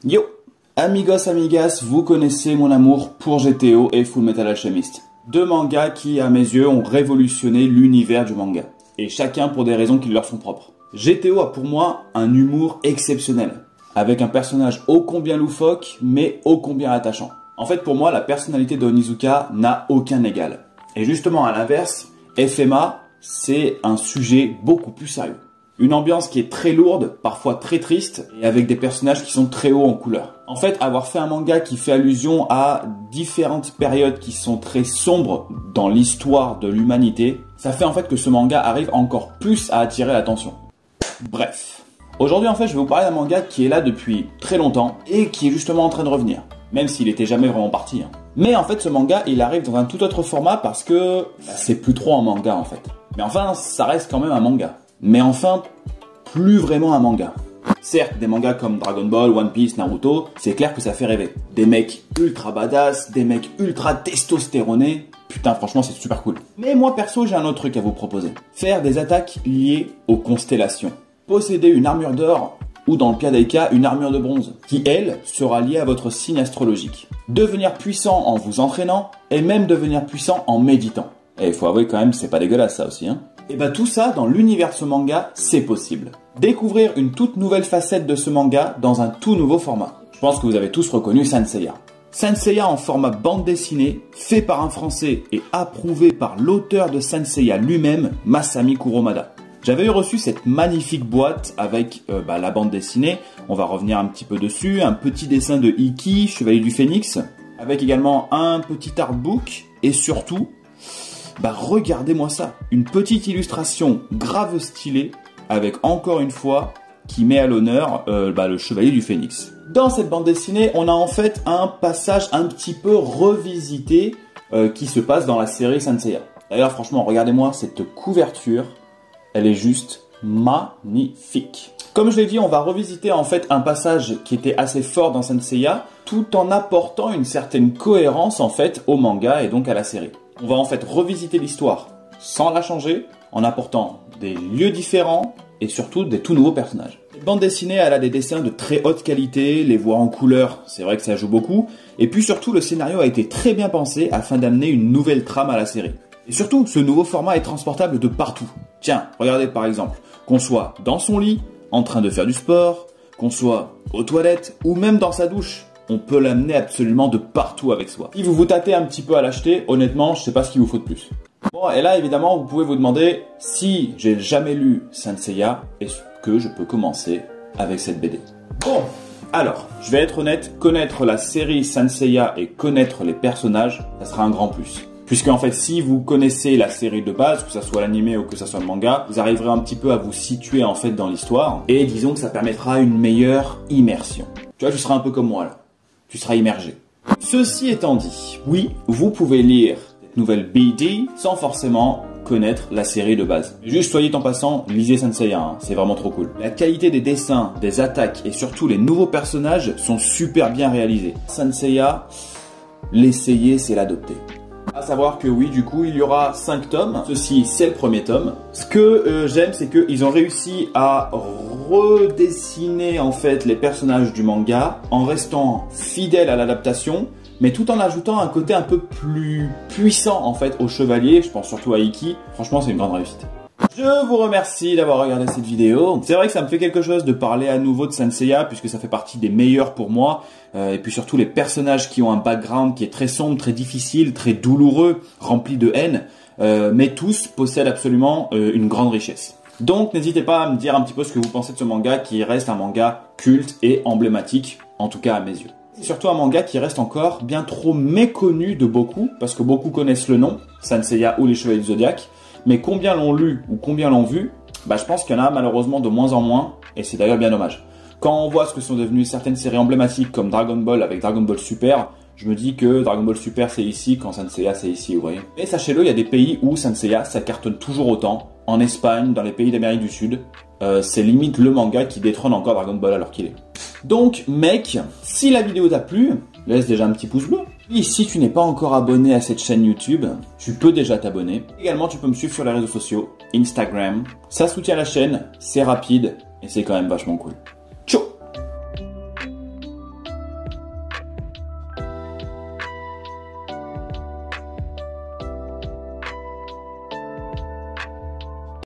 Yo, amigos, amigas, vous connaissez mon amour pour GTO et Full Metal Alchemist. Deux mangas qui, à mes yeux, ont révolutionné l'univers du manga. Et chacun pour des raisons qui leur sont propres. GTO a pour moi un humour exceptionnel. Avec un personnage ô combien loufoque, mais ô combien attachant. En fait, pour moi, la personnalité de Onizuka n'a aucun égal. Et justement, à l'inverse, FMA, c'est un sujet beaucoup plus sérieux. Une ambiance qui est très lourde, parfois très triste, et avec des personnages qui sont très hauts en couleur. En fait, avoir fait un manga qui fait allusion à différentes périodes qui sont très sombres dans l'histoire de l'humanité, ça fait en fait que ce manga arrive encore plus à attirer l'attention. Bref. Aujourd'hui, en fait, je vais vous parler d'un manga qui est là depuis très longtemps, et qui est justement en train de revenir. Même s'il était jamais vraiment parti. Mais en fait, ce manga, il arrive dans un tout autre format parce que c'est plus trop un manga, en fait. Mais enfin, ça reste quand même un manga. Mais enfin, plus vraiment un manga. Certes, des mangas comme Dragon Ball, One Piece, Naruto, c'est clair que ça fait rêver. Des mecs ultra badass, des mecs ultra testostéronés. Putain, franchement, c'est super cool. Mais moi, perso, j'ai un autre truc à vous proposer. Faire des attaques liées aux constellations. Posséder une armure d'or, ou dans le pire des cas, une armure de bronze, qui, elle, sera liée à votre signe astrologique. Devenir puissant en vous entraînant, et même devenir puissant en méditant. Et il faut avouer quand même, c'est pas dégueulasse ça aussi, hein. Et bah tout ça, dans l'univers de ce manga, c'est possible. Découvrir une toute nouvelle facette de ce manga dans un tout nouveau format. Je pense que vous avez tous reconnu Saint Seiya. Saint Seiya en format bande dessinée, fait par un Français et approuvé par l'auteur de Saint Seiya lui-même, Masami Kuromada. J'avais reçu cette magnifique boîte avec la bande dessinée, on va revenir un petit peu dessus, un petit dessin de Ikki, Chevalier du Phénix, avec également un petit artbook, et surtout, regardez-moi ça, une petite illustration grave stylée, avec encore une fois, qui met à l'honneur le Chevalier du Phénix. Dans cette bande dessinée, on a en fait un passage un petit peu revisité qui se passe dans la série Saint Seiya. D'ailleurs, franchement, regardez-moi cette couverture. Elle est juste magnifique. Comme je l'ai dit, on va revisiter en fait un passage qui était assez fort dans Saint Seiya, tout en apportant une certaine cohérence en fait au manga et donc à la série. On va en fait revisiter l'histoire sans la changer, en apportant des lieux différents et surtout des tout nouveaux personnages. Cette bande dessinée, elle a des dessins de très haute qualité, les voir en couleur, c'est vrai que ça joue beaucoup, et puis surtout le scénario a été très bien pensé afin d'amener une nouvelle trame à la série. Et surtout, ce nouveau format est transportable de partout. Tiens, regardez par exemple, qu'on soit dans son lit, en train de faire du sport, qu'on soit aux toilettes ou même dans sa douche. On peut l'amener absolument de partout avec soi. Si vous vous tâtez un petit peu à l'acheter, honnêtement, je sais pas ce qu'il vous faut de plus. Bon, et là, évidemment, vous pouvez vous demander si j'ai jamais lu Saint Seiya, est-ce que je peux commencer avec cette BD? Bon, alors, je vais être honnête, connaître la série Saint Seiya et connaître les personnages, ça sera un grand plus. Puisque en fait, si vous connaissez la série de base, que ce soit l'anime ou que ce soit le manga, vous arriverez un petit peu à vous situer en fait dans l'histoire. Et disons que ça permettra une meilleure immersion. Tu vois, tu seras un peu comme moi là. Tu seras immergé. Ceci étant dit, oui, vous pouvez lire cette nouvelle BD sans forcément connaître la série de base. Juste soyez en passant, lisez Saint Seiya, hein, c'est vraiment trop cool. La qualité des dessins, des attaques et surtout les nouveaux personnages sont super bien réalisés. Saint Seiya, l'essayer c'est l'adopter. À savoir que oui, du coup, il y aura 5 tomes. Ceci, c'est le premier tome. Ce que j'aime, c'est qu'ils ont réussi à redessiner en fait les personnages du manga en restant fidèles à l'adaptation, mais tout en ajoutant un côté un peu plus puissant en fait au chevalier. Je pense surtout à Ikki. Franchement, c'est une grande réussite. Je vous remercie d'avoir regardé cette vidéo. C'est vrai que ça me fait quelque chose de parler à nouveau de Saint Seiya puisque ça fait partie des meilleurs pour moi. Et puis surtout les personnages qui ont un background qui est très sombre, très difficile, très douloureux, rempli de haine. Mais tous possèdent absolument une grande richesse. Donc n'hésitez pas à me dire un petit peu ce que vous pensez de ce manga qui reste un manga culte et emblématique, en tout cas à mes yeux. C'est surtout un manga qui reste encore bien trop méconnu de beaucoup, parce que beaucoup connaissent le nom, Saint Seiya ou les Chevaliers du Zodiaque. Mais combien l'ont lu ou combien l'ont vu, je pense qu'il y en a malheureusement de moins en moins, et c'est d'ailleurs bien dommage. Quand on voit ce que sont devenues certaines séries emblématiques comme Dragon Ball avec Dragon Ball Super, je me dis que Dragon Ball Super c'est ici, quand Saint Seiya c'est ici, vous voyez. Et sachez-le, il y a des pays où Saint Seiya ça cartonne toujours autant, en Espagne, dans les pays d'Amérique du Sud, c'est limite le manga qui détrône encore Dragon Ball alors qu'il est. Donc mec, si la vidéo t'a plu, laisse déjà un petit pouce bleu. Et si tu n'es pas encore abonné à cette chaîne YouTube, tu peux déjà t'abonner. Également, tu peux me suivre sur les réseaux sociaux, Instagram. Ça soutient la chaîne, c'est rapide et c'est quand même vachement cool.